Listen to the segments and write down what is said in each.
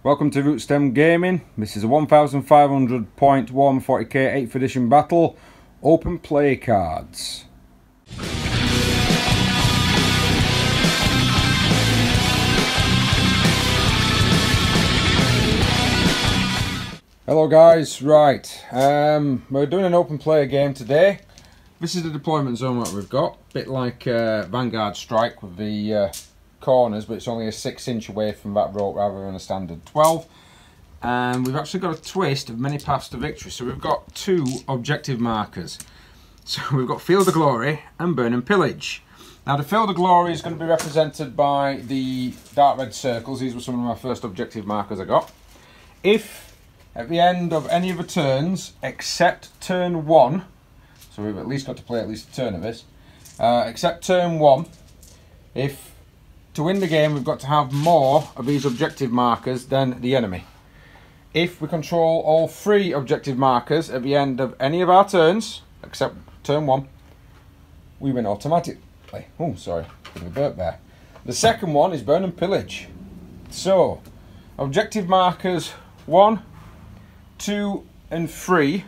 Welcome to Rootstem Gaming. This is a 1500 point 140k 8th edition battle. Open play cards. Hello guys, right, we're doing an open player game today. This is the deployment zone that we've got, a bit like Vanguard Strike with the corners, but it's only a 6-inch away from that rope rather than a standard 12. And we've actually got a twist of many paths to victory, so we've got two objective markers. So we've got Field of Glory and Burn and Pillage. Now the Field of Glory is going to be represented by the dark red circles. These were some of my first objective markers I got. If at the end of any of the turns except turn 1, so we've at least got to play at least a turn of this, except turn 1, if to win the game we've got to have more of these objective markers than the enemy. If we control all 3 objective markers at the end of any of our turns, except turn 1, we win automatically. Oh, sorry, bit of a burp there. The second one is Burn and Pillage. So, objective markers 1, 2 and 3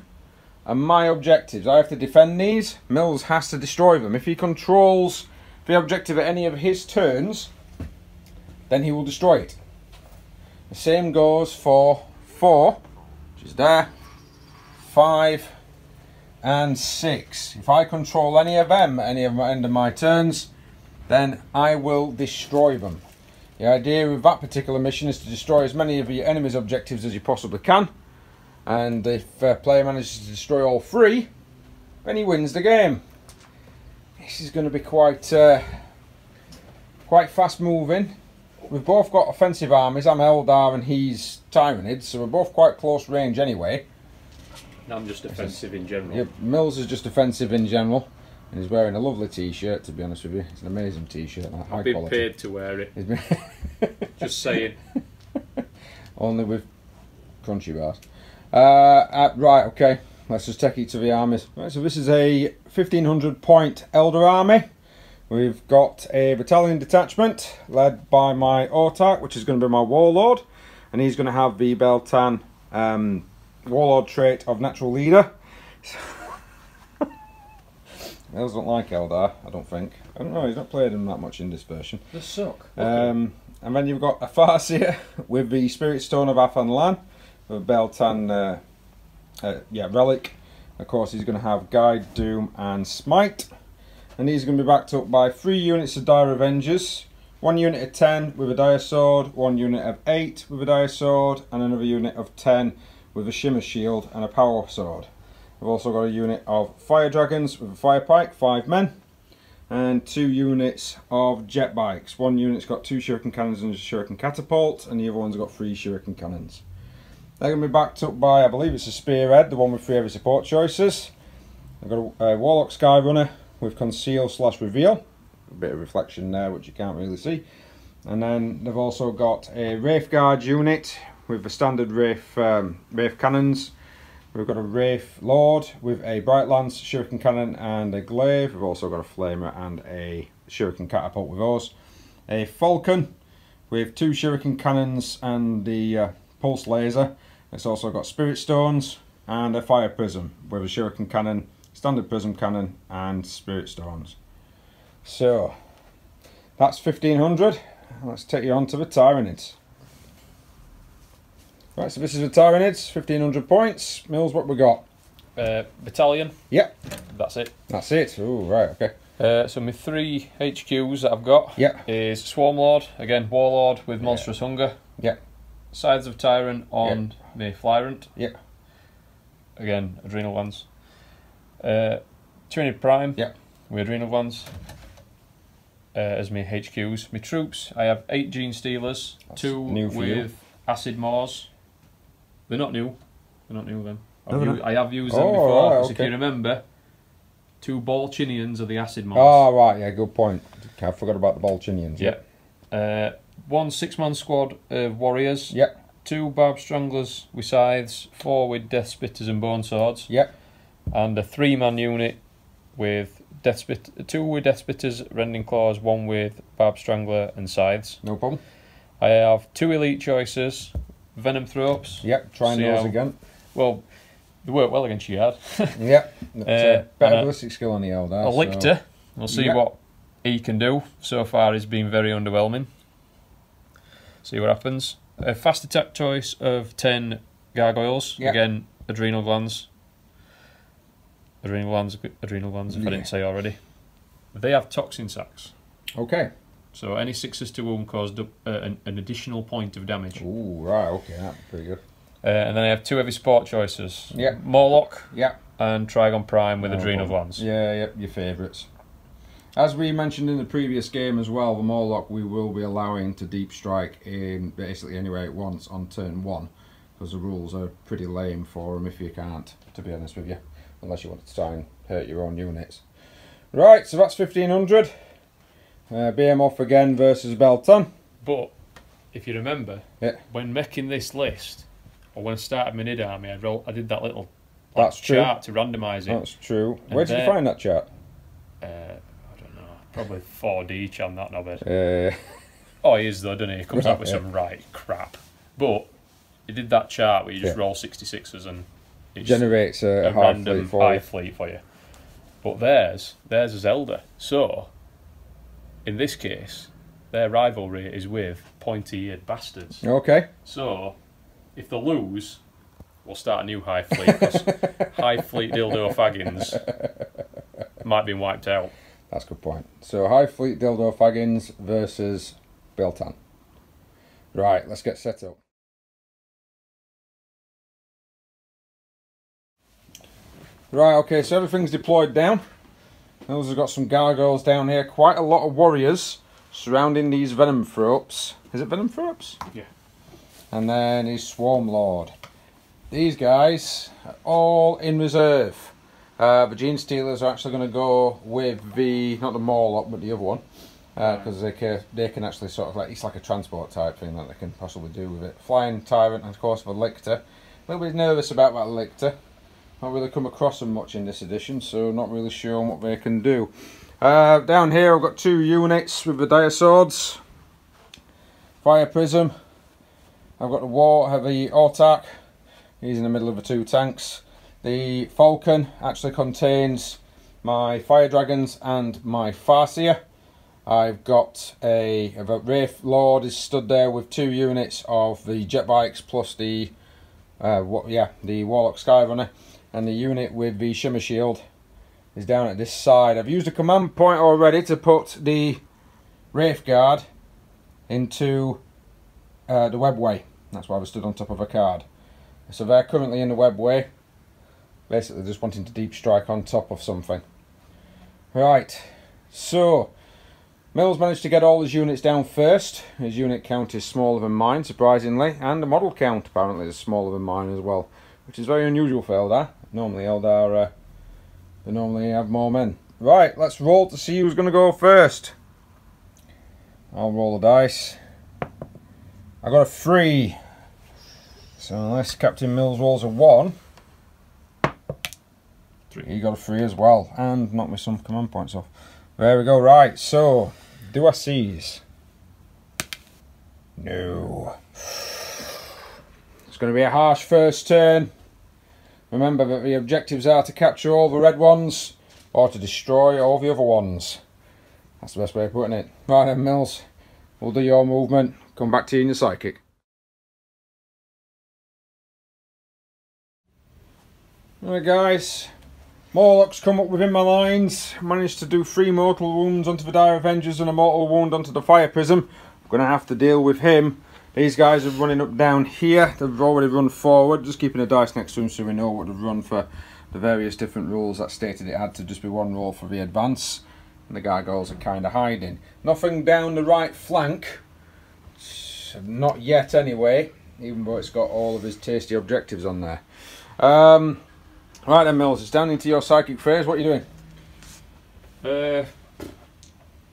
are my objectives. I have to defend these. Mills has to destroy them. If he controls the objective at any of his turns, then he will destroy it. The same goes for 4, which is there, 5 and 6. If I control any of them at any of the end of my turns, then I will destroy them. The idea of that particular mission is to destroy as many of your enemy's objectives as you possibly can, and if a player manages to destroy all 3, then he wins the game. This is going to be quite fast moving. We've both got offensive armies. I'm Eldar and he's Tyranid, so we're both quite close range anyway. I'm just offensive in general. Yeah, Mills is just offensive in general, and he's wearing a lovely t-shirt, to be honest with you. It's an amazing t-shirt, like high I've been quality. paid to wear it. Just saying. Only with crunchy bars. Right, okay. Let's just take it to the armies. Right, so this is a 1500 point Eldar army. We've got a battalion detachment led by my Autarch, which is going to be my Warlord, and he's going to have the Beltan Warlord trait of Natural Leader. Mills don't like Eldar, I don't think. I don't know, he's not played them that much in this version. They suck. And then you've got a Farseer with the Spirit Stone of Athan Lan, the Beltan relic. Of course, he's going to have Guide, Doom, and Smite. And these are going to be backed up by 3 units of Dire Avengers, 1 unit of 10 with a Dire Sword, 1 unit of 8 with a Dire Sword, and another unit of 10 with a Shimmer Shield and a Power Sword. We've also got a unit of Fire Dragons with a Fire Pike, 5 men, and 2 units of Jet Bikes. 1 unit's got 2 Shuriken Cannons and a Shuriken Catapult, and the other one's got 3 Shuriken Cannons. They're going to be backed up by, I believe it's a Spearhead, the one with 3 heavy support choices. I've got a Warlock Skyrunner with Conceal/Reveal, a bit of reflection there which you can't really see, and then they've also got a Wraith Guard unit with the standard Wraith cannons. We've got a Wraith Lord with a Bright Lance, Shuriken Cannon and a Glaive. We've also got a Flamer and a Shuriken Catapult with us. A Falcon with 2 Shuriken Cannons and the Pulse Laser. It's also got Spirit Stones and a Fire Prism with a Shuriken Cannon, Standard Prism Cannon and Spirit Stones. So that's 1500. Let's take you on to the Tyranids. Right, so this is the Tyranids, 1500 points. Mills, what we got? Battalion. Yep. That's it. That's it. Oh, right, okay. So my 3 HQs that I've got is Swarmlord, again Warlord with Monstrous Hunger. Yeah. Sides of Tyrant on the Flyrant. Yeah. Again, Adrenal Glands. Tyranid Prime with Adrenal Glands as my HQs. My troops, I have 8 Gene Stealers, That's 2 with Acid Maws. They're not new. They're not new then. I have used them before, because if you remember, 2 Bolchinians are the Acid Maws. Oh, right, yeah, good point. I forgot about the Bolchinians. Yeah. 1 6-man squad of warriors. Yeah. 2 Barb Stranglers with scythes, 4 with Death Spitters and Bone Swords. Yeah. And a 3-man unit with 2 with Death Spitters, Rending Claws, 1 with Barb Strangler and scythes. No problem. I have 2 elite choices Venom throw-ups. Yep, trying those again. Well, they work well against Yard. Yep, better ballistic skill on the Eldar. A Lictor. We'll see what he can do. So far, he's been very underwhelming. See what happens. A fast attack choice of 10 gargoyles. Yep. Again, adrenal glands. Adrenal glands, if I didn't say already. They have toxin sacs. Okay. So any 6s to wound caused an additional point of damage. Ooh, right, okay, that's pretty good. And then I have 2 heavy sport choices. Yep. Morlock. Yep. And Trigon Prime with adrenal glands. Yeah, yep, your favourites. As we mentioned in the previous game as well, the Morlock we will be allowing to deep strike in basically anywhere it wants on turn 1, because the rules are pretty lame for him if you can't, to be honest with you, unless you want to try and hurt your own units. Right, so that's 1500. Behemoth again versus Belton. But if you remember, when making this list, or when I started my Nid army, I did that little chart to randomise it. That's true. Where did you find that chart? I don't know. Probably 4D each on that knobhead. Oh, he is though, doesn't he? He comes up with some right crap. But he did that chart where you just roll 66s and it generates a random high fleet for you. But theirs is Zelda. So, in this case, their rivalry is with pointy-eared bastards. Okay. So, if they lose, we'll start a new high fleet, because high fleet dildo faggins might be wiped out. That's a good point. So, high fleet dildo faggins versus Beltan. Right, let's get set up. Right, okay, so everything's deployed down. Those have got some gargoyles down here. Quite a lot of warriors surrounding these venom throw-ups. Is it venom throw-ups? Yeah. And then his swarm lord. These guys are all in reserve. The Gene Stealers are actually going to go with the, not the Morlock, but the other one. Because they can actually sort of it's like a transport type thing that they can possibly do with it. Flying Tyrant, and of course the Lictor. A little bit nervous about that Lictor. Not really come across them much in this edition, so not really sure what they can do. Down here I've got 2 units with the Dire Swords. Fire Prism. I've got the Autarch. He's in the middle of the 2 tanks. The Falcon actually contains my Fire Dragons and my Farseer. I've got a Wraith Lord is stood there with 2 units of the jet bikes plus the Warlock Skyrunner. And the unit with the Shimmer Shield is down at this side. I've used a command point already to put the Wraith Guard into the webway. That's why I've stood on top of a card. So they're currently in the webway, basically just wanting to deep strike on top of something. Right, so Mills managed to get all his units down first. His unit count is smaller than mine, surprisingly, and the model count apparently is smaller than mine as well, which is very unusual for Eldar. Normally Eldar, they normally have more men. Right, let's roll to see who's going to go first. I'll roll the dice. I got a 3. So unless Captain Mills rolls a 1, 3. He got a 3 as well, and knocked me some command points off. There we go. Right, so do I seize? No. It's going to be a harsh first turn. Remember that the objectives are to capture all the red ones or to destroy all the other ones. That's the best way of putting it. Right then, Mills, we'll do your movement. Come back to you in your psychic. Alright guys, Morlocks come up within my lines. Managed to do 3 mortal wounds onto the Dire Avengers and a mortal wound onto the Fire Prism. I'm going to have to deal with him. These guys are running up down here. They've already run forward. Just keeping a dice next to them so we know what to run for the various different rules that stated it had to just be 1 roll for the advance. And the gargoyles are kind of hiding. Nothing down the right flank. Not yet anyway. Even though it's got all of his tasty objectives on there. Right then, Mills. It's down into your psychic phase. What are you doing?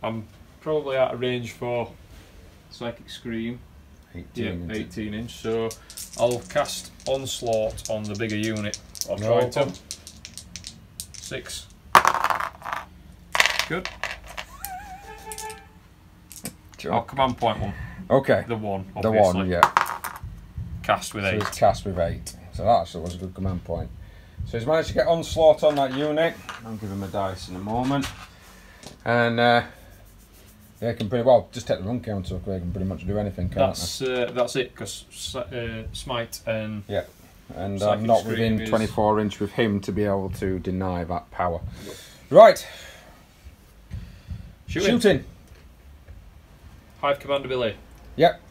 I'm probably out of range for Psychic Scream. 18 inch, so I'll cast Onslaught on the bigger unit. I'll try to. 6. Good. Sure. I'll command point 1. Okay. The 1, obviously. The 1, yeah. cast with 8. So he's cast with 8. So that actually was a good command point. So he's managed to get Onslaught on that unit. I'll give him a dice in a moment. And yeah, can pretty well just take the run counter. They can pretty much do anything, can't they? That's it, because Smite and... Yeah, and I'm not within 24 inch with him to be able to deny that power. Right. Shooting. Hive command ability. Yep.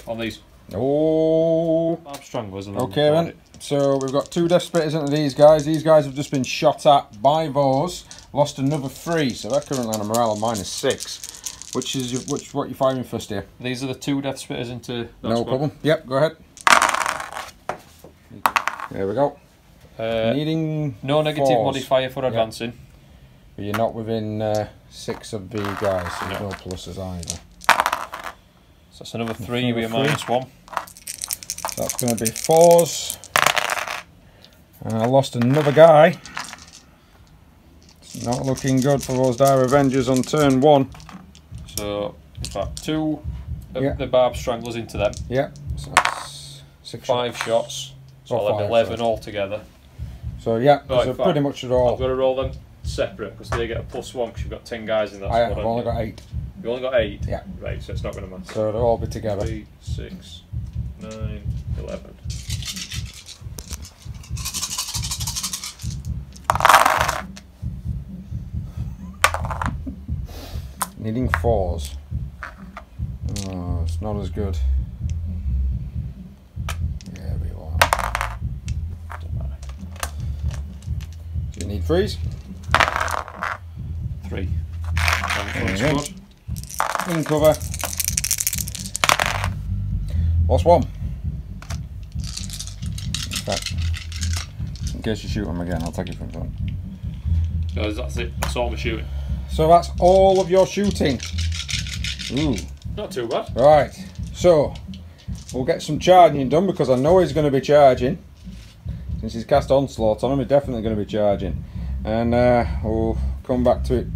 On these. Oh. Barb Stranglers. Okay then. So we've got 2 Death Spitters into these guys. These guys have just been shot at by those. Lost another 3, so they're currently on a morale of -6. Which is what you're firing first here? These are the 2 Death Spitters into that No squad. problem. Yep, go ahead. There we go. Needing no negative 4s. modifier for advancing. But you're not within 6 of the guys, so there's no pluses either. So that's another 3 with a -1. That's going to be 4s. And I lost another guy. It's not looking good for those Dire Avengers on turn 1. So, in fact, 2 of the Barb Stranglers into them. Yep. So that's 5 shots. So I'll have 11 altogether. So yeah, right, so pretty much at all. I've got to roll them separate because they get a +1 because you've got 10 guys in that squad. I've only got 8. You've only got 8? Yeah. Right, so it's not going to matter. So they'll all be together. 3, 6, 9, 11. Needing 4s. Oh, it's not as good. Yeah, we are. Doesn't matter. Do you need 3s? 3. In cover. Lost 1. In fact, in case you shoot them again, I'll take it from front. So that's it. That's all we're shooting. So that's all of your shooting. Ooh. Not too bad. Right. So we'll get some charging done because I know he's going to be charging. Since he's cast Onslaught on him, he's definitely going to be charging. And we'll come back to it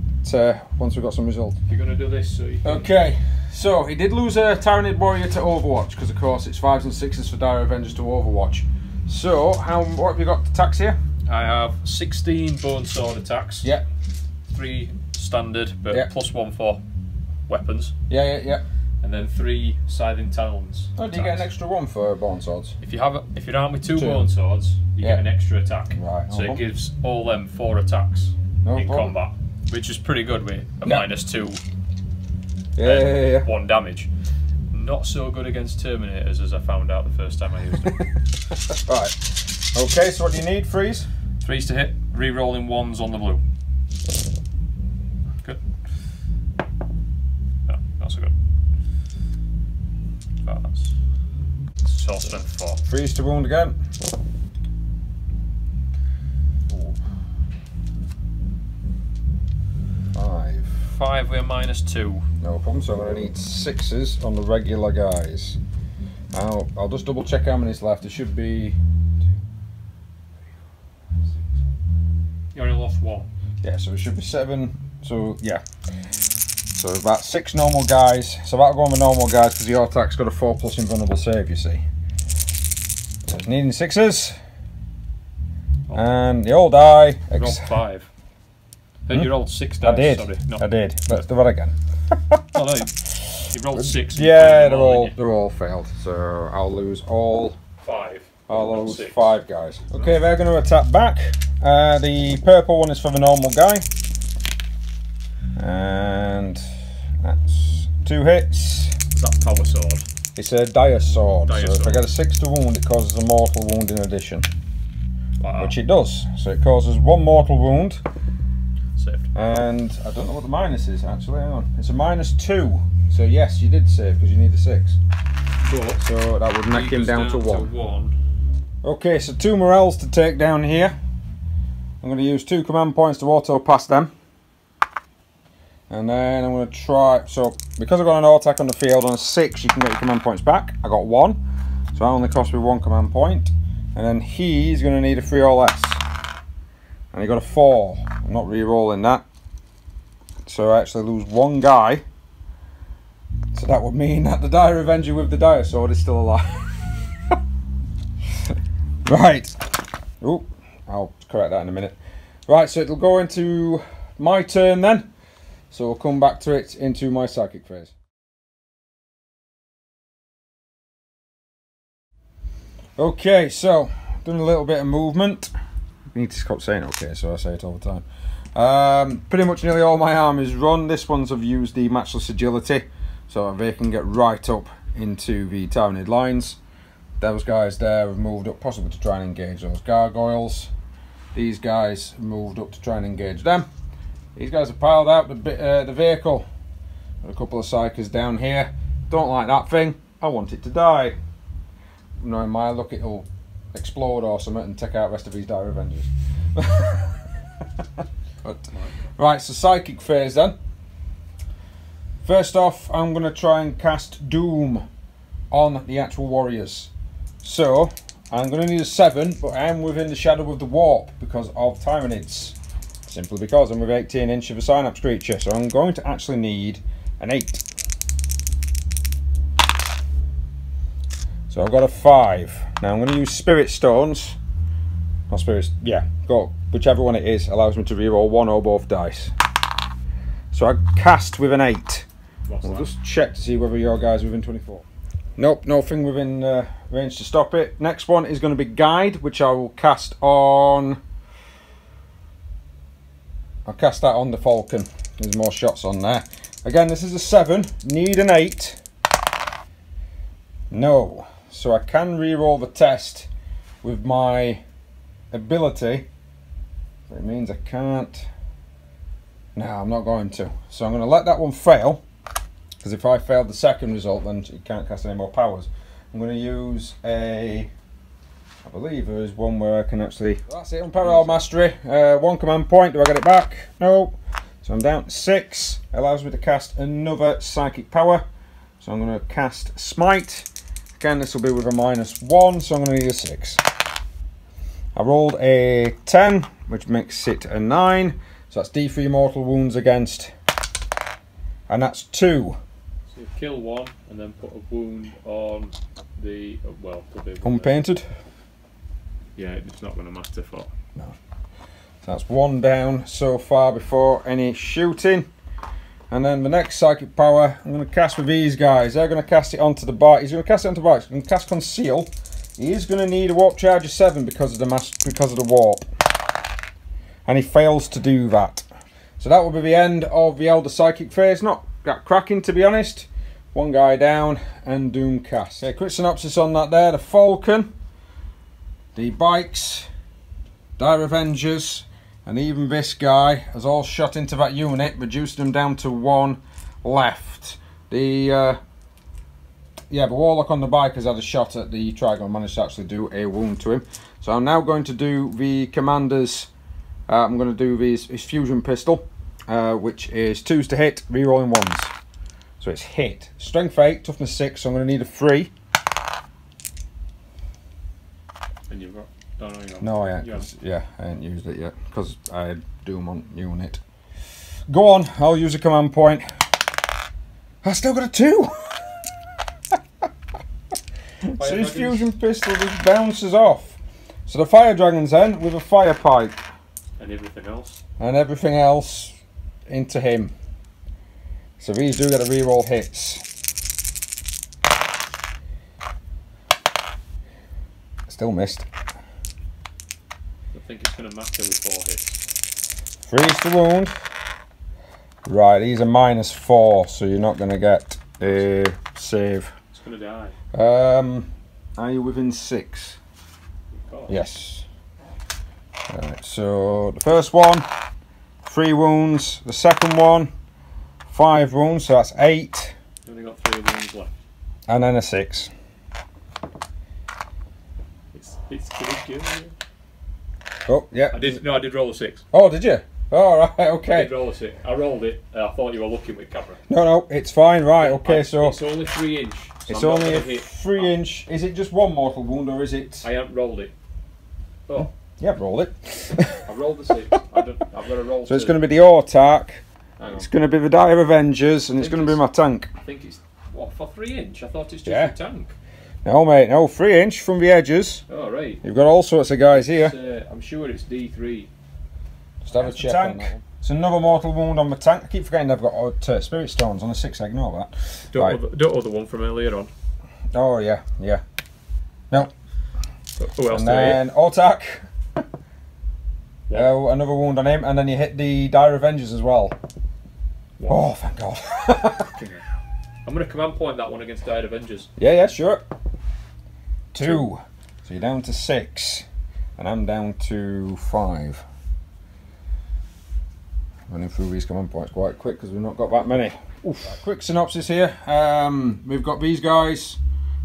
once we've got some results. You're going to do this so you can... Okay. So he did lose a Tyranid Warrior to Overwatch because of course it's 5s and 6s for Dire Avengers to Overwatch. So what have you got attacks here? I have 16 Bone Sword attacks. Yeah. 3 standard, but Yeah. +1 for weapons. Yeah. And then 3 Scything Talons. Oh, do you get an extra 1 for Bone Swords? If you're armed with 2 Bone Swords, you get an extra attack. Right. So it gives all them 4 attacks in combat, which is pretty good with a -2. Yeah. 1 damage. Not so good against Terminators as I found out the first time I used them. Right. Okay, so what do you need? 3s? 3s to hit, re-rolling 1s on the blue. Good. No, not so good. That's Soul Strength 4. 3s to wound again. Ooh. 5. 5 with a -2. No problem, so I'm going to need 6s on the regular guys. I'll just double check how many's left. It should be... You only lost 1. Yeah, so it should be 7. So, yeah. So about 6 normal guys. So that'll go on the normal guys because your attack's got a 4+ invulnerable save, you see. So it's needing 6s. And the old die. You rolled 5. You rolled 6 dice. I did. Sorry. No. I did. Let's do that again. Oh, no, you rolled 6. Yeah, they're all failed. So I'll lose all. 5. I'll lose 5 guys. Okay, they're going to attack back. The purple one is for the normal guy. And that's 2 hits. Is that Power Sword? It's a Dire Sword. Dire so if I Sword. get a 6 to wound, it causes a mortal wound in addition. Wow. Which it does. So it causes 1 mortal wound. Saved. And I don't know what the minus is actually. Hang on. It's a -2. So yes, you did save because you need the 6. But So that would knock him down to 1. 1. Okay, so 2 morels to take down here. I'm going to use 2 command points to auto pass them. And then I'm going to try, so because I've got an auto attack on the field on a 6, you can get your command points back. I got 1, so that only cost me 1 command point. And then he's going to need a 3 or less. And he got a 4. I'm not re-rolling that. So I actually lose 1 guy. So that would mean that the Dire Avenger with the Dire Sword is still alive. Right. Oh, I'll correct that in a minute. Right, so it'll go into my turn then. So we'll come back to it into my psychic phase. Okay, so doing a little bit of movement. I need to stop saying okay, so I say it all the time. Pretty much nearly all my armies run. This one's I've used the matchless agility, so they can get right up into the Tyranid lines. Those guys there have moved up possibly to try and engage those gargoyles. These guys have moved up to try and engage them. These guys have piled out the vehicle. Got a couple of psychers down here. Don't like that thing. I want it to die. Knowing my luck, it'll explode or something and take out the rest of these Dire Avengers. Right, so psychic phase then. First off, I'm going to try and cast Doom on the actual warriors. So, I'm going to need a 7, but I am within the shadow of the warp because of Tyranids. Simply because I'm with 18 inch of a Synapse creature, so I'm going to actually need an 8. So I've got a 5. Now I'm going to use Spirit Stones. Not Spirits, yeah, go. Whichever one it is allows me to reroll one or both dice. So I cast with an 8. We'll just check to see whether your guy's within 24. Nope, nothing within range to stop it. Next one is going to be Guide, which I will cast on... I'll cast that on the Falcon. There's more shots on there. Again, this is a 7. Need an 8. No. So I can re-roll the test with my ability. But it means I can't. No, I'm not going to. So I'm going to let that one fail. Because if I failed the second result, then it can't cast any more powers. I'm going to use a... I believe there is one where I can actually... That's it, Unparalleled Mastery. 1 command point. Do I get it back? No. So I'm down to 6. Allows me to cast another psychic power. So I'm going to cast Smite. Again, this will be with a -1, so I'm going to need a 6. I rolled a 10, which makes it a 9. So that's D3 mortal wounds against. And that's 2. So you kill one and then put a wound on the... well, unpainted? Yeah, it's not going to matter for... No. So that's 1 down so far before any shooting. And then the next psychic power, I'm going to cast with these guys. They're going to cast it onto the bike. He's going to cast it onto the bike. He's going to cast Conceal. He is going to need a warp charge of 7 because of the warp. And he fails to do that. So that will be the end of the Elder Psychic phase. Not that cracking, to be honest. 1 guy down and Doom cast. Okay, quick synopsis on that there. The Falcon, the bikes, Dire Avengers, and even this guy has all shot into that unit, reducing them down to 1 left. The Warlock on the bike has had a shot at the Trigon and managed to actually do a wound to him. So I'm now going to do the Commander's... I'm going to do his Fusion Pistol, which is 2s to hit, rerolling 1s. So it's hit. Strength 8, toughness 6, so I'm going to need a 3. And you've got... Oh, no, you're no, I ain't. Yeah, I ain't used it yet because I had Doom on unit. Go on, I'll use a command point. I still got a 2. So his Fusion Pistol just bounces off. So the Fire Dragon's then with a Fire Pipe. And everything else? And everything else into him. So these do get a reroll hits. Still missed. I think it's going to matter with 4 hits. 3's the wound. Right, he's a -4, so you're not going to get a save. It's going to die. Are you within 6? Yes. Right, so the first one, 3 wounds. The second one, 5 wounds, so that's 8. You've only got 3 wounds left. And then a 6. It's kill you. Oh, yeah. I did roll a 6. Oh, did you? Oh, right, okay. I did roll a 6. I rolled it. I thought you were looking with camera. No, it's fine, right, okay, so... It's only 3 inch. So it's only a 3 inch. Is it just 1 mortal wound, or is it... I haven't rolled it. Oh. You have rolled it. I rolled the 6. I've got to roll 2. So it's going to be the Autark. It's going to be the Dire Avengers, and it's going to be my tank. I think it's... What, for 3 inch? I thought it's just a tank. No, mate, no, 3 inch from the edges. Oh, right. You've got all sorts of guys here. I'm sure it's D3. Just have a check on that one. It's another mortal wound on the tank. I keep forgetting they've got spirit stones on the 6. Ignore that. Don't other one from earlier on. Oh, yeah, yeah. No. Who else? And then Autark. Yeah. Another wound on him, and then you hit the Dire Avengers as well. What? Oh, thank God. I'm going to command point that one against Dire Avengers. Yeah, sure. 2. So you're down to 6, and I'm down to 5. Running through these command points quite quick because we've not got that many. Oof. Quick synopsis here. We've got these guys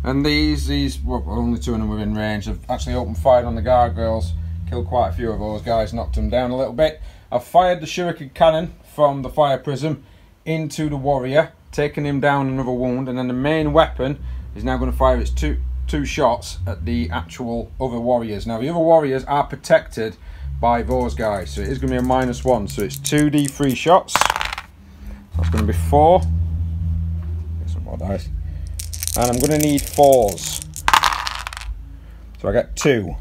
and these. Well, only 2 of them within range. I've actually opened fire on the gargoyles, killed quite a few of those guys, knocked them down a little bit. I've fired the shuriken cannon from the fire prism into the warrior, taking him down another wound, and then the main weapon is now going to fire its two shots at the actual other warriors. Now the other warriors are protected by those guys, so it is going to be a -1, so it's 2d3 shots. That's going to be 4. Get some more dice, and I'm going to need 4s, so I get 2.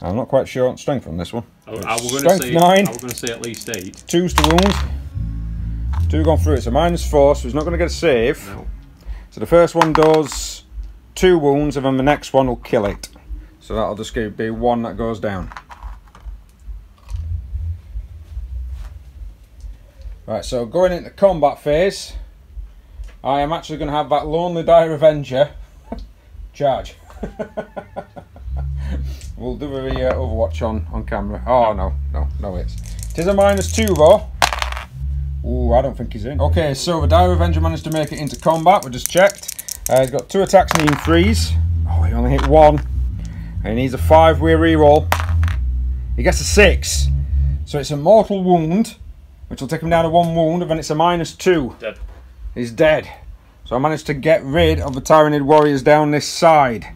I'm not quite sure on strength on this one. Strength 9. I was going to say at least 8. 2's to wound. 2 gone through. It's a -4, so he's not going to get a save. No. So the first one does 2 wounds, and then the next one will kill it. So that'll just be 1 that goes down. Right, so going into combat phase, I am actually going to have that lonely Dire Avenger charge. We'll do the Overwatch on camera. Oh, no hits. It is a -2 though. Ooh, I don't think he's in. Okay, so the Dire Avenger managed to make it into combat. We just checked. He's got 2 attacks needing 3s. Oh, he only hit 1. And he needs a 5-way reroll. He gets a 6. So it's a mortal wound, which will take him down to 1 wound, and then it's a -2. Dead. He's dead. So I managed to get rid of the Tyrannid warriors down this side.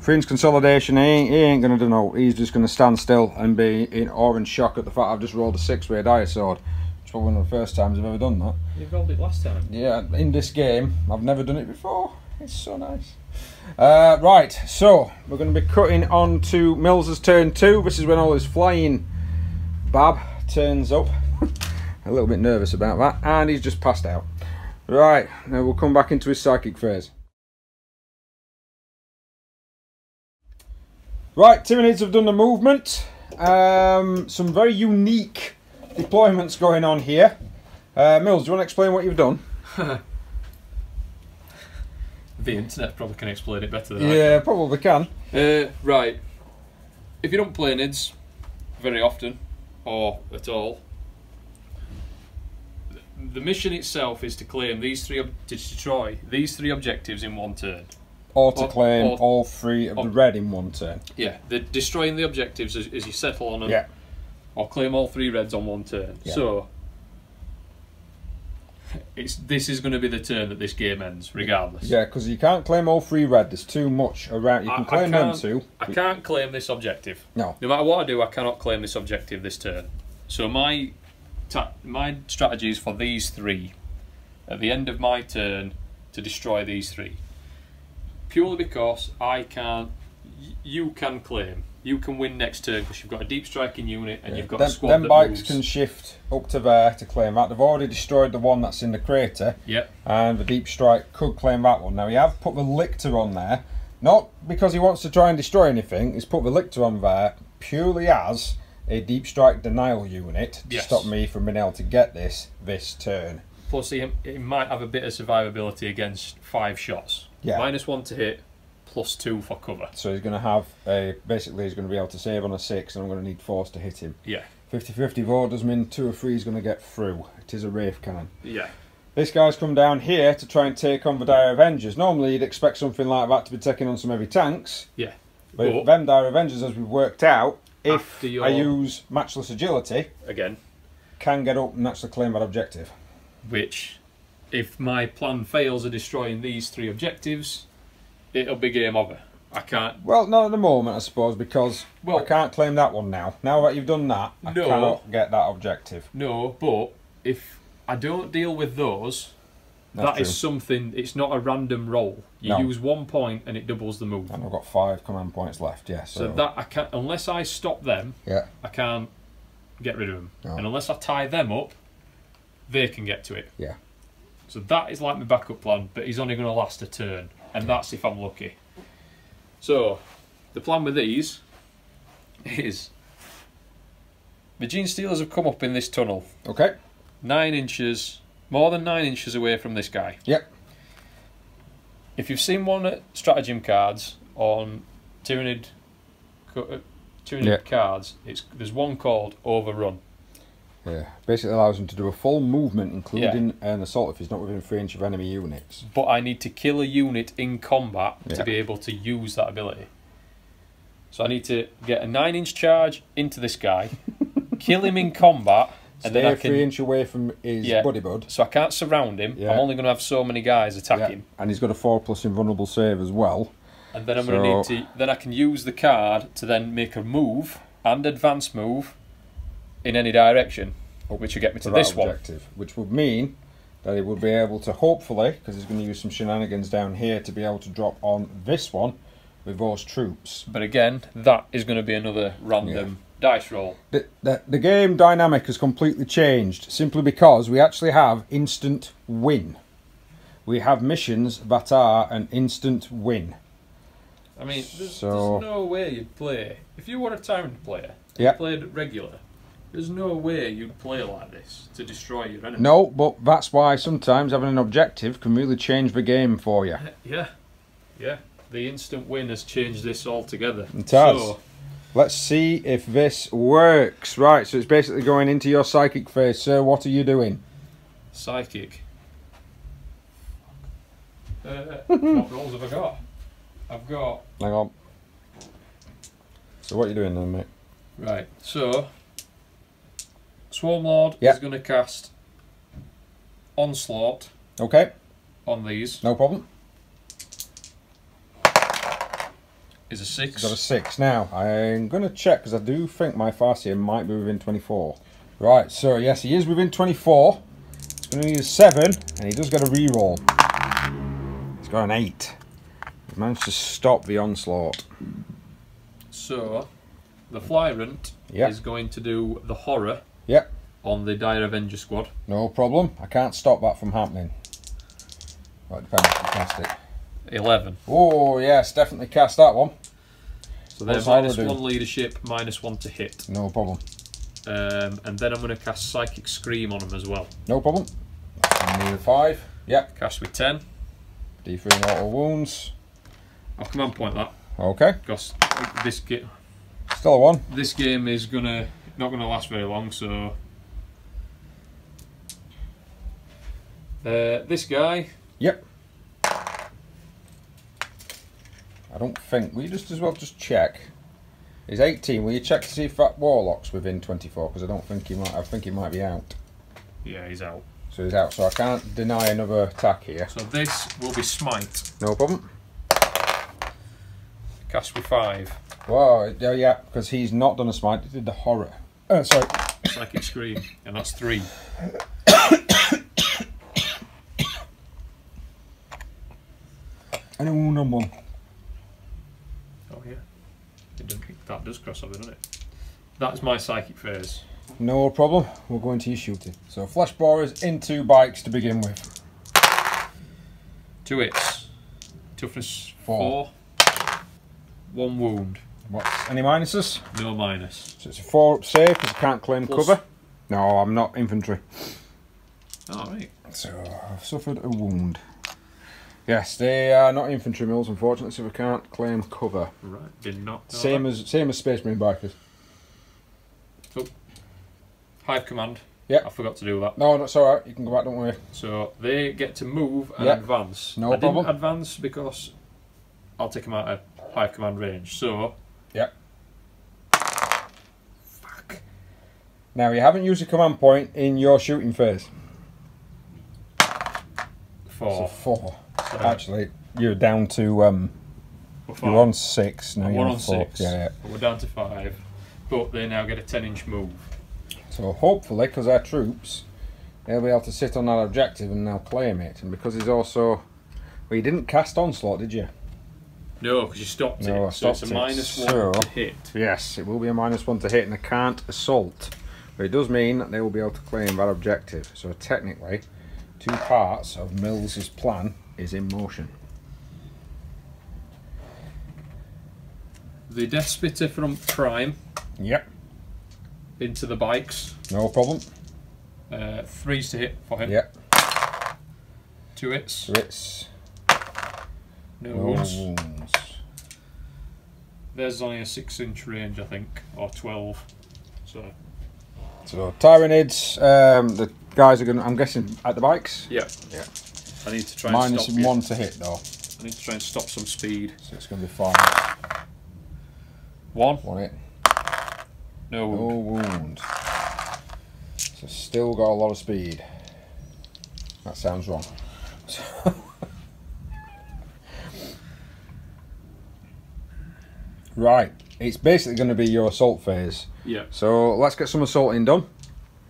3 inch consolidation, he ain't going to do no. He's just going to stand still and be in awe and shock at the fact I've just rolled a 6-way dire sword. It's probably one of the first times I've ever done that. You rolled it last time? Yeah, in this game. I've never done it before. It's so nice. Right, so we're going to be cutting on to Mills's turn 2. This is when all his flying bab turns up. A little bit nervous about that, and he's just passed out. Right, now we'll come back into his psychic phase. Right, Tyranids have done the movement. Some very unique deployments going on here. Mills, do you want to explain what you've done? The internet probably can explain it better than I can. Probably can. Right. If you don't play NIDS very often, or at all, the mission itself is to claim to destroy these 3 objectives in 1 turn. Or to claim all 3 of the red in 1 turn. Yeah, destroying the objectives as you settle on them. Yeah. Or claim all 3 reds on 1 turn. Yeah. So this is going to be the turn that this game ends, regardless. Yeah, because you can't claim all 3 red. There's too much around. You can claim them too. I can't claim this objective. No. No matter what I do, I cannot claim this objective this turn. So my strategy is for these 3 at the end of my turn to destroy these 3. Purely because I can't. You can claim. You can win next turn because you've got a deep striking unit and you've got a squad that bikes moves. Can shift up to there to claim that. They've already destroyed the one that's in the crater. Yep. And the deep strike could claim that one. Now he have put the Lictor on there, not because he wants to try and destroy anything. He's put the Lictor on there purely as a deep strike denial unit to stop me from being able to get this turn. Plus he might have a bit of survivability against 5 shots. Yeah. -1 to hit. +2 for cover. So he's going to have basically he's going to be able to save on a 6, and I'm going to need 4s to hit him. Yeah. 50-50 though does mean 2 or 3 is going to get through. It is a Wraith Cannon. Yeah. This guy's come down here to try and take on the Dire Avengers. Normally you'd expect something like that to be taking on some heavy tanks. Yeah. But them Dire Avengers, as we've worked out, if I use Matchless Agility, again, can get up and actually claim that objective. Which, if my plan fails of destroying these 3 objectives, it'll be game over. I can't. Well, not at the moment, I suppose, because I can't claim that one now. Now that you've done that, I cannot get that objective. No, but if I don't deal with those, That is something. It's not a random roll. You No. use 1 point and it doubles the move. And I've got 5 command points left. Yeah. So that I can't, unless I stop them. Yeah. I can't get rid of them. No. And unless I tie them up, they can get to it. Yeah. So that is like my backup plan, but he's only going to last a turn, and that's if I'm lucky. So the plan with these is the Genestealers have come up in this tunnel. Okay. 9 inches, more than 9 inches away from this guy. Yep. If you've seen one at stratagem cards on Tyranid cards, there's one called Overrun. Yeah. Basically allows him to do a full movement, including an assault if he's not within 3 inches of enemy units. But I need to kill a unit in combat Yeah. to be able to use that ability. So I need to get a 9-inch charge into this guy, kill him in combat, and then I can 3 inches away from his buddy bud. So I can't surround him. Yeah. I'm only going to have so many guys attack him. And he's got a 4+ invulnerable save as well. And then I'm going to need to. Then I can use the card to then make a move and advance move in any direction, which will get me to this objective, which would mean that he would be able to, hopefully, because he's going to use some shenanigans down here to be able to drop on this one with those troops. But again, that is going to be another random dice roll. The game dynamic has completely changed simply because we actually have instant win. We have missions that are an instant win. I mean, there's no way you'd play. If you were a Tyrant player, you played regular, there's no way you'd play like this to destroy your enemy. No, but that's why sometimes having an objective can really change the game for you. Yeah. The instant win has changed this altogether. It has. So, let's see if this works. Right, so it's basically going into your psychic phase. Sir, what are you doing? Psychic. What rolls have I got? I've got... Hang on. So what are you doing then, mate? Right, so Swarmlord is going to cast Onslaught on these. No problem. Is a 6. He's got a 6. Now, I'm going to check because I do think my Farseer might be within 24. Right, so yes, he is within 24. He's going to need a 7, and he does get a reroll. He's got an 8. He's managed to stop the onslaught. So, the Flyrant is going to do the horror on the Dire Avenger squad. No problem. I can't stop that from happening. Right, depends if you cast it. 11. Oh, yes, definitely cast that one. So they're -1 leadership, -1 to hit. No problem. And then I'm going to cast Psychic Scream on them as well. No problem. Need a 5. Yep. Cast with 10. D3 mortal wounds. I'll command point that. Okay. Because this still a 1. This game is not gonna last very long, so this guy. Yep. I don't think. Will you just as well just check? He's 18. Will you check to see if that Warlock's within 24? Because I don't think he might. I think he might be out. Yeah, he's out. So he's out. So I can't deny another attack here. So this will be Smite. No problem. Cast with 5. Wow. Yeah, because he's not done a smite. He did the horror. Sorry. Psychic Scream, and that's 3. And a wound on 1. Oh yeah. That does cross over, doesn't it? That's my psychic phase. No problem. We'll go into your shooting. So flesh borers into bikes to begin with. 2 hits. Toughness 4. 1 wound. What's any minuses? No minus. So it's a 4 up save because I can't claim cover. No, I'm not infantry. Alright. So I've suffered a wound. Yes, they are not infantry mills, unfortunately, so we can't claim cover. Right, did not know same as Space Marine bikers. Oh. Hive command. Yeah. I forgot to do that. No, that's alright, you can go back, don't worry. So they get to move and advance. No problem. I didn't advance because I'll take them out of hive command range, so... Yep. Fuck. Now, you haven't used a command point in your shooting phase. 4. So 4. So actually, you're down to... you're on 6, now you're on 4. 6. Yeah. But we're down to 5. But they now get a 10-inch move. So hopefully, because our troops, he'll be able to sit on that objective and now claim it. And because he's also... Well, you didn't cast Onslaught, did you? No, because you stopped No, I it. So stopped it's a it. -1 to hit. Yes, it will be a -1 to hit, and I can't assault. But it does mean that they will be able to claim that objective. So technically, 2 parts of Mills' plan is in motion. The Death Spitter from Prime. Yep. Into the bikes. No problem. 3s to hit for him. Yep. 2 hits. 2 hits. No wounds. There's only a 6-inch range, I think, or 12. So Tyranids, the guys are going to, I'm guessing, at the bikes? Yeah. Yeah. I need to try and stop -1 to hit, though. I need to try and stop some speed. So it's going to be fine. 1 hit. No wound. No wound. So still got a lot of speed. That sounds wrong. Right, it's basically going to be your assault phase. Yeah. So let's get some assaulting done.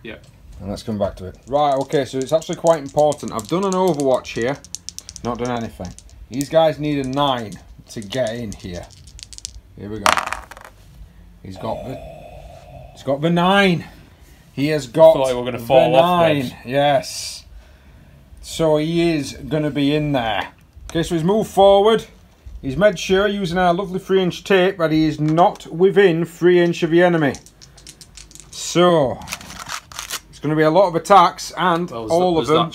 Yeah. And let's come back to it. Right, okay, so it's actually quite important. I've done an Overwatch here, not done anything. These guys need a 9 to get in here. Here we go. He's got the 9. He has got I thought we were going to fall off 9. Yes. So he is going to be in there. Okay, so he's moved forward. He's made sure, using our lovely 3-inch tape, that he is not within 3 inch of the enemy. So, it's going to be a lot of attacks, and all of them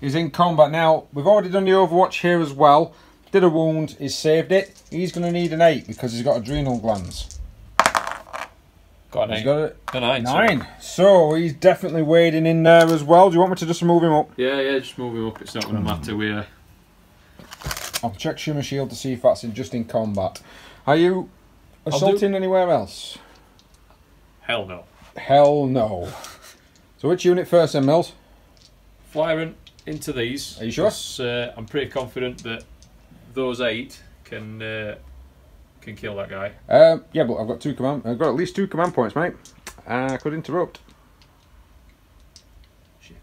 is in combat. Now, we've already done the Overwatch here as well. Did a wound, he's saved it. He's going to need an 8 because he's got adrenal glands. Got an 8. He's got a 9. 9. So, he's definitely wading in there as well. Do you want me to just move him up? Yeah, just move him up. It's not going to matter where. I'll check Shimmer Shield to see if that's just in combat. Are you assaulting anywhere else? Hell no. Hell no. So which unit first then, Mills? Firing into these. Are you sure? I'm pretty confident that those 8 can kill that guy. Yeah, but I've got at least 2 command points, mate. I could interrupt. Shit.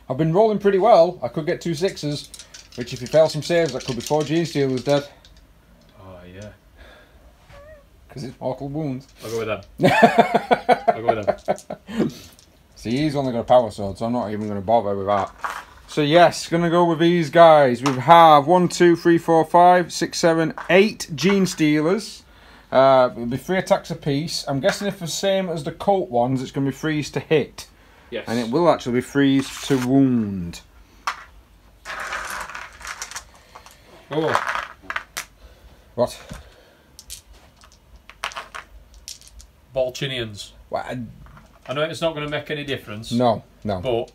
I've been rolling pretty well. I could get 2 6s, which if you fail some saves, that could be 4 Genestealers dead. Oh, yeah. Because it's mortal wounds. I'll go with that. I'll go with that. See, he's only got a power sword, so I'm not even going to bother with that. So yes, going to go with these guys. We have 1, 2, 3, 4, 5, 6, 7, 8 Genestealers. It'll be 3 attacks apiece. I'm guessing if the same as the Cult ones, it's going to be freeze to hit. Yes. And it will actually be freeze to wound. Oh. What? Bolchinians. What? I know it's not going to make any difference. No. But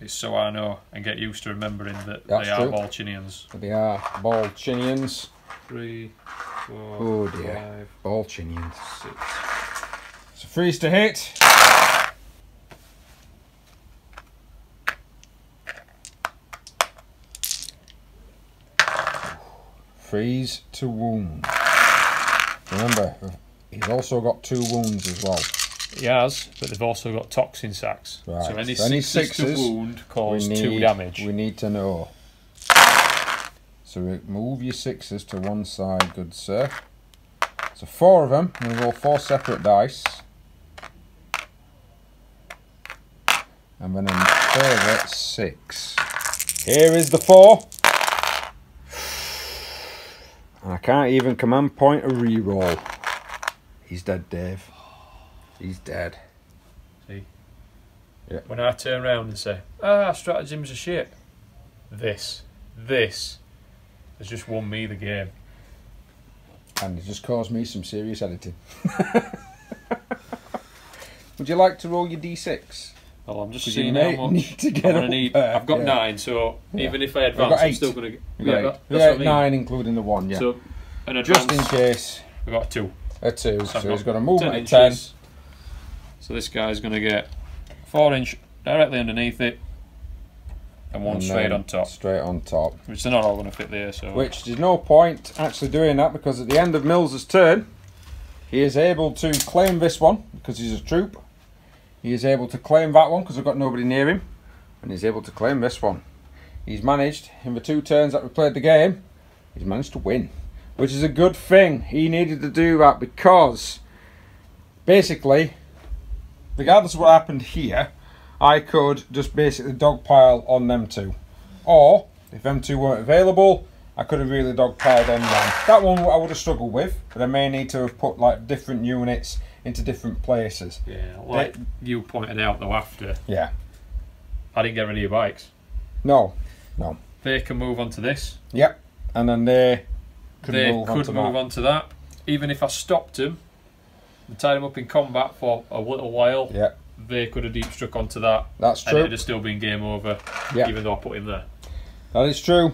it's so I know and get used to remembering that That's they are true. Bolchinians. They are Bolchinians. 3, 4, Oh dear. 5, Bolchinians. 6. So freeze to hit. Freeze to wound. Remember, he's also got 2 wounds as well. He has, but they've also got toxin sacs. Right. So any So any 6s to sixes, wound cause 2 damage. We need to know. So move your 6s to one side, good sir. So 4 of them. I'm going to roll 4 separate dice. And then a further 6. Here is the 4. And I can't even command point a reroll. He's dead, Dave. He's dead. See? Yeah. When I turn around and say, stratagems are shit. This has just won me the game. And it just caused me some serious editing. Would you like to roll your d6? Well, I'm just You seeing may how much need to get I'm gonna up need. there, I've got yeah. 9, so Yeah. even if I I've advance, got I'm 8. still going to Yeah, get that's yeah, what I mean. 9 including the 1, yeah. So an advance, Just in case. I've got 2. A 2, So so I've he's got got a movement of 10 10. inches. So this guy's going to get 4 inch directly underneath it, and 1 And straight then on top. Straight on top. Which they're not all going to fit there. So Which there's no point actually doing that because at the end of Mills' turn, he is able to claim this one because he's a troop. He is able to claim that one because I've got nobody near him. And he's able to claim this one. He's managed, in the 2 turns that we played the game, he's managed to win. Which is a good thing. He needed to do that because, basically, regardless of what happened here, I could just basically dogpile on them 2. Or, if them 2 weren't available, I could have really dogpiled on them. That one I would have struggled with, but I may need to have put like different units into different places. Yeah, like you pointed out though after. Yeah. I didn't get rid of your bikes. No. They can move on to this. Yep. And then they could move on to that. Even if I stopped them and tied them up in combat for a little while, yep, they could have deep struck onto that. That's true. And it'd have still been game over, yep, even though I put him there. That is true.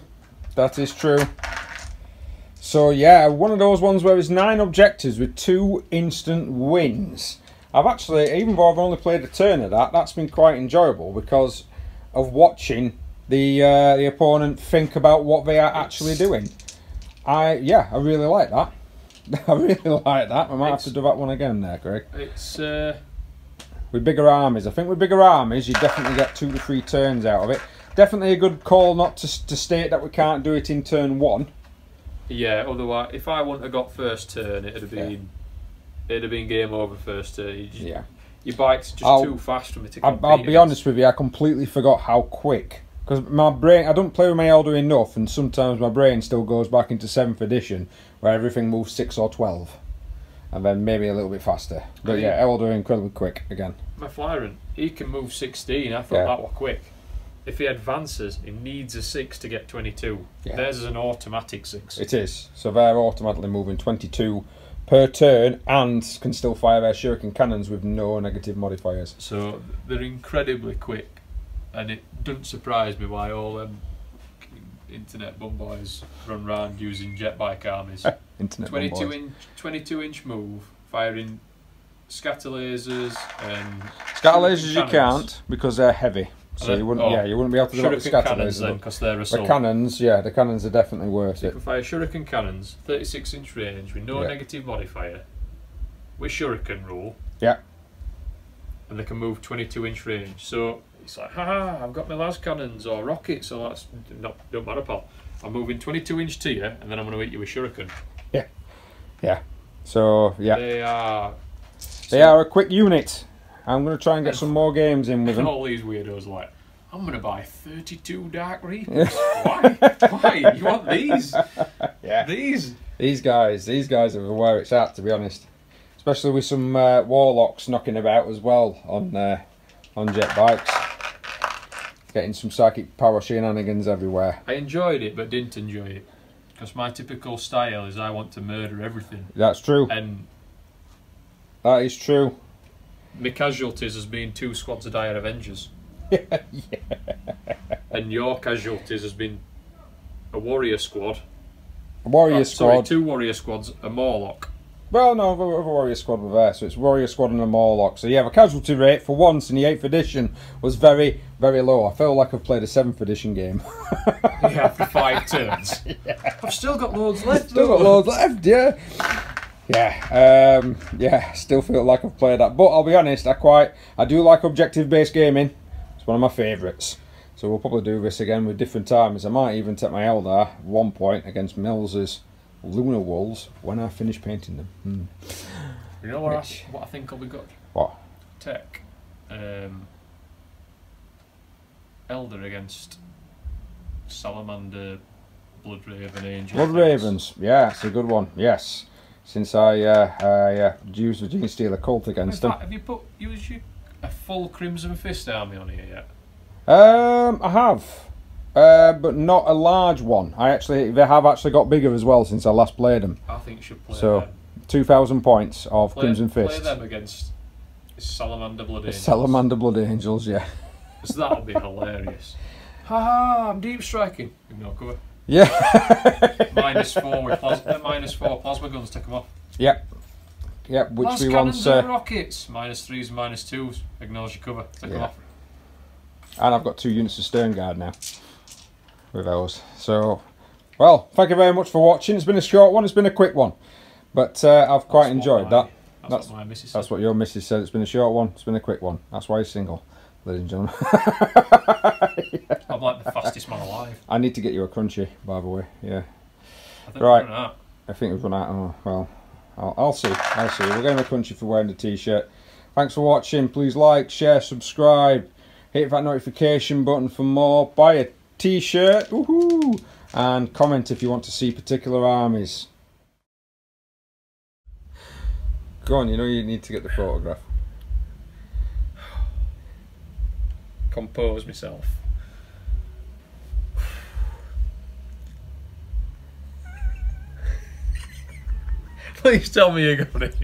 That is true. So yeah, one of those ones where there's 9 objectives with 2 instant wins. I've actually, even though I've only played a turn of that, that's been quite enjoyable because of watching the opponent think about what they are actually doing. I really like that. I really like that. I might have to do that one again there, Greg. It's with bigger armies. I think with bigger armies, you definitely get 2 to 3 turns out of it. Definitely a good call not to state that we can't do it in turn 1. Yeah, otherwise, if I wouldn't have got first turn, it'd have been game over first turn. Your bike's just too fast for me to compete I'll be honest with you, I completely forgot how quick. Because my brain, I don't play with my Eldar enough, and sometimes my brain still goes back into 7th edition, where everything moves 6 or 12. And then maybe a little bit faster. But yeah, Eldar incredibly quick again. My Flyrant, he can move 16. I thought that were quick. If he advances, he needs a 6 to get 22. Yeah. Theirs is an automatic 6. It is. So they're automatically moving 22 per turn and can still fire their shuriken cannons with no negative modifiers. So they're incredibly quick. And it doesn't surprise me why all them internet bum boys run around using jet bike armies. Internet 22 inch move, firing scatter lasers and scatter lasers you can't because they're heavy. So you wouldn't be able to do that with scatter lasers then because they're assault. The cannons, the cannons are definitely worth it. You can fire shuriken cannons, 36 inch range with no negative modifier, with shuriken rule. Yeah. And they can move 22 inch range. So it's like, haha, I've got my las cannons or rockets, so that's don't matter, pal. I'm moving 22 inch to you, and then I'm going to hit you with shuriken. Yeah. Yeah. So yeah. They are a quick unit. I'm going to try and get some more games in with them. All these weirdos are like, I'm going to buy 32 Dark Reapers. Why? Why? You want these? Yeah. These guys are where it's at, to be honest. Especially with some warlocks knocking about as well on jet bikes. Getting some psychic power shenanigans everywhere. I enjoyed it, but didn't enjoy it. Because my typical style is I want to murder everything. That's true. And that is true. My casualties has been 2 squads of Dire Avengers. Yeah. And your casualties has been a warrior squad. A warrior squad. Sorry, 2 warrior squads, a Morlock. Well, no, a warrior squad were there, so it's warrior squad and a Morlock. So yeah, the casualty rate for once in the 8th edition was very, very low. I feel like I've played a 7th edition game. Yeah, for 5 turns. Yeah. I've still got loads left. Yeah. Yeah, still feel like I've played that. But I'll be honest, I do like objective-based gaming. It's one of my favourites. So we'll probably do this again with different times. I might even take my Eldar at one point against Mills's Lunar Wolves when I finish painting them. You know what I think will be good? What? Tech. Eldar against Salamander, Bloodraven, Angel. Bloodravens, yeah, it's a good one, yes. Since I used the Genestealer cult against them. Have you used a full Crimson Fist army on here yet? I have. But not a large one. They have actually got bigger as well since I last played them. I think you should play them. 2,000 points of Crimson Fist. Play them against Salamander Blood Angels. Salamander Blood Angels, yeah. Because that'll be hilarious. Haha, I'm deep striking. Ignore cover. Yeah. -4 with -4 plasma guns. Take them off. Yep. Yep. Which Last we cannons once. and rockets. -3s, -2s. Ignores your cover. Take them off. And I've got 2 units of Stern Guard now with those. So, well, thank you very much for watching. It's been a short one. It's been a quick one. But I've quite enjoyed that. That's what my missus said. That's what your missus said. It's been a short one. It's been a quick one. That's why he's single, ladies and gentlemen. I'm like the fastest man alive. I need to get you a crunchy, by the way. Yeah. I think Right. we've run out. I think we've run out. Oh, well, I'll see. I'll see. We're getting a crunchy for wearing the t-shirt. Thanks for watching. Please like, share, subscribe. Hit that notification button for more. Buy a t-shirt. Woohoo! And comment if you want to see particular armies. Go on, you know you need to get the photograph. Compose myself. Please tell me you got it.